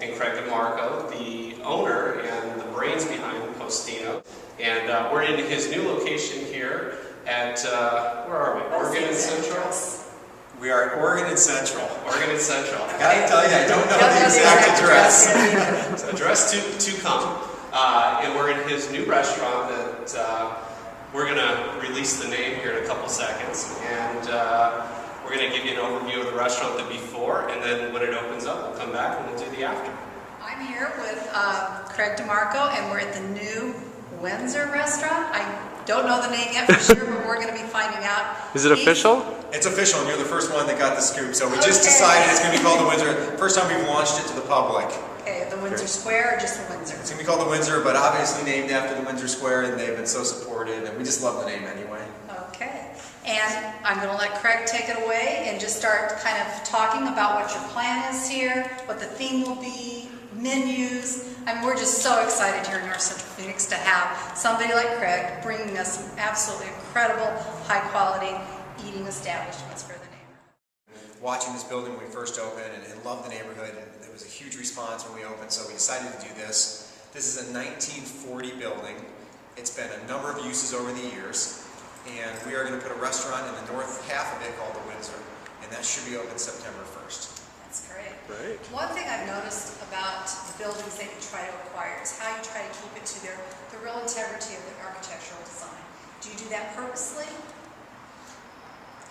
and Craig DeMarco, the owner and the brains behind Postinos. And we're in his new location here at, where are we? Oregon and Central? We are at Oregon and Central. Oregon and Central. I gotta tell you, I don't know the exact address. So address to come. And we're in his new restaurant that we're going to release the name here in a couple seconds. And we're going to give you an overview of the restaurant the before, and then when it opens up, we'll come back and we'll do the after. I'm here with Craig DeMarco, and we're at the new Windsor restaurant. I don't know the name yet for sure, but we're going to be finding out. Is it official? It's official, and you're the first one that got the scoop. So we just decided it's going to be called the Windsor. First time we've launched it to the public. Okay, the Windsor Square or just the Windsor? It's going to be called the Windsor, but obviously named after the Windsor Square, and they've been so supportive, and we just love the name anyway. Okay, and I'm going to let Craig take it away and just start kind of talking about what your plan is here, what the theme will be, menus. I mean, we're just so excited here in North Central Phoenix to have somebody like Craig bringing us some absolutely incredible, high-quality eating establishments for the neighborhood. Watching this building when we first opened and loved the neighborhood, and there was a huge response when we opened, so we decided to do this. This is a 1940 building. It's been a number of uses over the years, and we are going to put a restaurant in the north half of it called the Windsor, and that should be open September 1st. That's great. Right. One thing I've noticed about the buildings that you try to acquire is how you try to keep it to the real integrity of the architectural design. Do you do that purposely?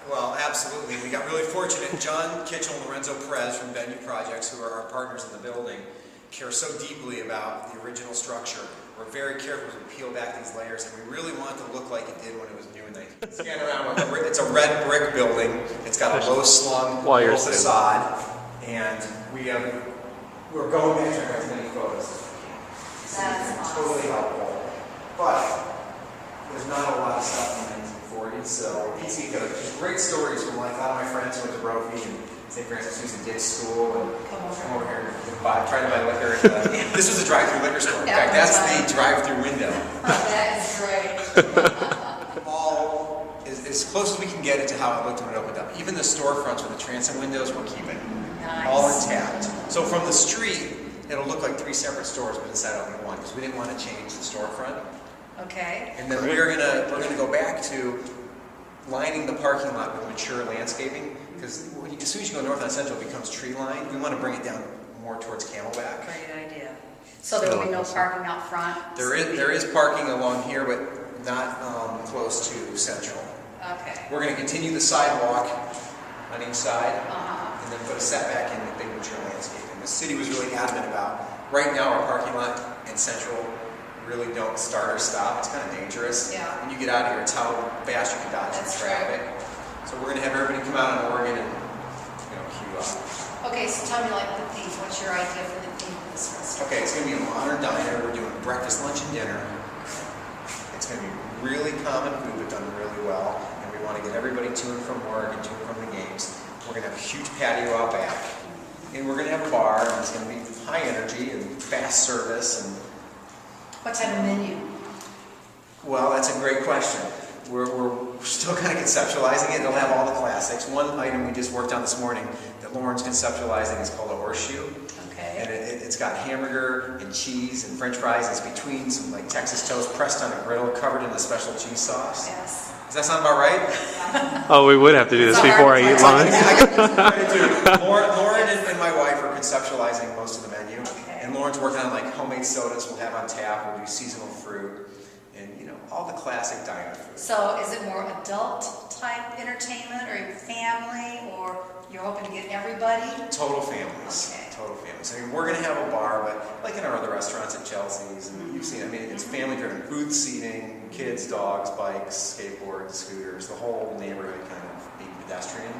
Well, absolutely. We got really fortunate. John Kitchell and Lorenzo Perez from Venue Projects, who are our partners in the building, care so deeply about the original structure. We're very careful as we peel back these layers, and we really want it to look like it did when it was new in 19. Scan around. It's a red brick building. It's got a low-slung facade, and we're going back to as many photos as we can. It's totally helpful, but there's not a lot of stuff in 1940s, so you see there's great stories from like a lot of my friends who went to Brophy and St. Francis Susan Dick's school and come over here and try to buy liquor. This was a drive-through liquor store. In fact, that's the drive-through window. That is great. All as close as we can get it to how it looked when it opened up. Even the storefronts with the transom windows we're keeping. Nice. All intact. So from the street, it'll look like 3 separate stores, but inside only one, because we didn't want to change the storefront. Okay. And then we're gonna go back to lining the parking lot with mature landscaping, because as soon as you go north on Central, it becomes tree lined. We want to bring it down more towards Camelback. Great idea. So there will be no parking out front? There is parking along here, but not close to Central. Okay. We're going to continue the sidewalk on each side, and then put a setback in with big mature landscaping. The city was really adamant about, right now our parking lot and Central really don't start or stop. It's kind of dangerous. Yeah. When you get out of here, it's how fast you can dodge the traffic. So we're going to have everybody come out on Oregon and queue up. Okay, so tell me like the theme. What's your idea for the theme of this restaurant? Okay, it's going to be a modern diner. We're doing breakfast, lunch, and dinner. It's going to be really common food, but done really well. And we want to get everybody to and from work and to and from the games. We're going to have a huge patio out back. And we're going to have a bar, and it's going to be high energy and fast service. And what type of menu? well, that's a great question. We're still kind of conceptualizing it. It'll have all the classics. One item we just worked on this morning that Lauren's conceptualizing is called a horseshoe. Okay. And it's got hamburger and cheese and french fries. It's between some like Texas toast pressed on a griddle covered in a special cheese sauce. Yes. Does that sound about right? Oh, we would have to do this before I eat lunch. Lauren and my wife are conceptualizing most of the menu. Okay. And Lauren's working on like homemade sodas we'll have on tap. We'll do seasonal fruit. And all the classic diner food. So is it more adult type entertainment or family, or you're hoping to get everybody? Total families. Okay. Total families. I mean, we're going to have a bar, but like in our other restaurants at Chelsea's, and you've seen, I mean, it's family-driven. Booth seating, kids, dogs, bikes, skateboards, scooters, the whole neighborhood kind of being pedestrian.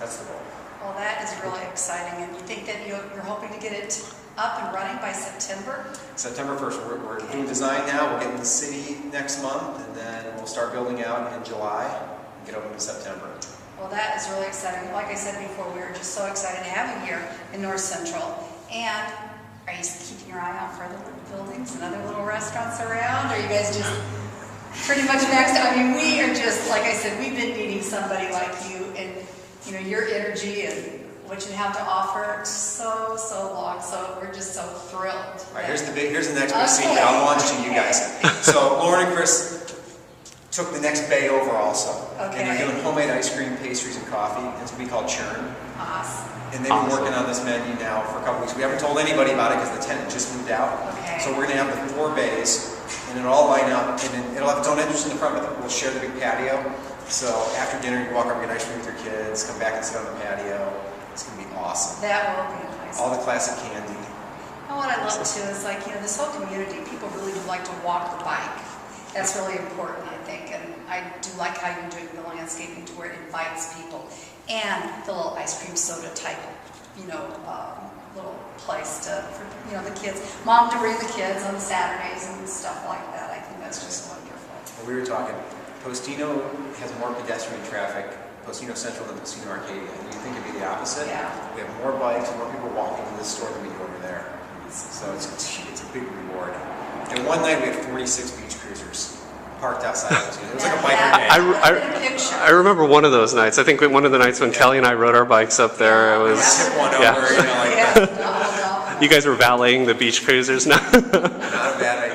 That's the goal. Well, that is really exciting. And you think that you're hoping to get it up and running by September? September 1st. We're doing design now. We'll get in the city next month, and then we'll start building out in July and get open in September. Well, that is really exciting. Like I said before, we were just so excited to have you here in North Central. And are you keeping your eye out for other buildings and other little restaurants around? Or are you guys just pretty much maxed out? I mean, we are just, like I said, we've been needing somebody like you and your energy and what you have to offer. So long. So we're just so thrilled. All right, here's the next big secret. I'll launch to you guys. So Lauren and Chris took the next bay over also. Okay. And they're doing homemade ice cream, pastries, and coffee. It's going to be called Churn. Awesome. And they've been working on this menu now for a couple weeks. We haven't told anybody about it because the tenant just moved out. Okay. So we're going to have the 4 bays, and it'll all line up, and then it'll have its own entrance in the front, but we'll share the big patio. So after dinner, you can walk over, get ice cream with your kids, come back and sit on the patio. It's going to be awesome. That will be nice. All the classic candy. And what I love too is like, this whole community, people really do like to walk the bike. That's really important, I think, and I do like how you're doing the landscaping to where it invites people. And the little ice cream soda type, little place for the kids. Mom to bring the kids on Saturdays and stuff like that. I think that's just wonderful. Well, we were talking, Postino has more pedestrian traffic, Postino Central than Postino Arcadia. And you think it'd be the opposite? Yeah. We have more bikes, more people walking to this store than we do over there. So it's a big reward. And one night we had 46 beach cruisers parked outside of Postino. It was like a biker day. I remember one of those nights. I think one of the nights when Kelly and I rode our bikes up there. It was Tip one over, yeah. like Yeah, that. no. You guys were valeting the beach cruisers now. Not a bad